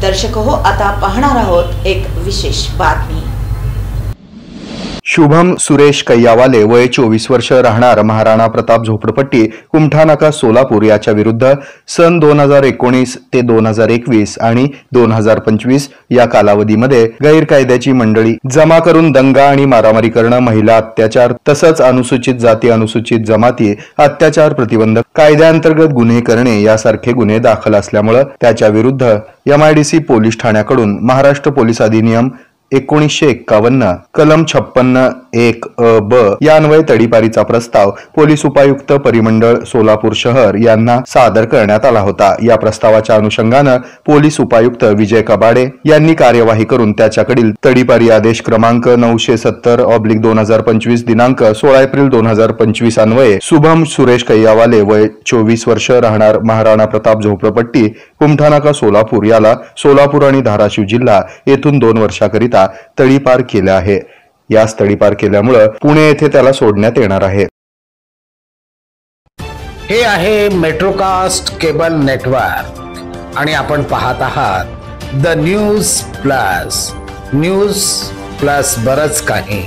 दर्शक हो, आता पाहणार आहोत एक विशेष बातमी। शुभम सुरेश कैयावाले वय 24 वर्ष, राहणार महाराणा प्रताप झोपडपट्टी, कुमठानाका, सोलापूर याच्या विरुद्ध सन 2019 ते 2021 आणि 2025 या कालावधीमध्ये गैरकायद्याची मंडळी जमा करून दंगा आणि मारामारी करणं, महिला अत्याचार तसंच अनुसूचित जाती, अनुसूचित जमाती अत्याचार प्रतिबंधक कायद्याअंतर्गत गुन्हे करणे यासारखे गुन्हे दाखल असल्यामुळे त्याच्या विरुद्ध MIDC पोलीस ठाण्याकडून महाराष्ट्र पोलीस अधिनियम 1951 कलम 56(1) ब यान्वये तडीपारीचा प्रस्ताव पोलीस उपायुक्त परिमंडळ सोलापूर शहर यांना सादर करण्यात आला होता। या प्रस्तावाच्या अनुषंगाने पोलीस उपायुक्त विजय कबाडे यांनी कार्यवाही करून त्याच्याकडील तडीपारी आदेश क्रमांक 970/2025 दिनांक 16 एप्रिल 2025 अन्वये शुभम सुरेश कैयावाले वय 24 वर्ष, राहणार महाराणा प्रताप झोपडपट्टी, कुमठानाका, सोलापूर याला सोलापूर आणि धाराशिव जिल्हा येथून 2 वर्षाकरिता तडीपार केले आहे। यास तडीपार केल्यामुळे पुणे येथे त्याला सोडण्यात येणार आहे। हे आहे मेट्रोकास्ट केबल नेटवर्क आणि आपण पाहत आहात द न्यूज प्लस बरच काही।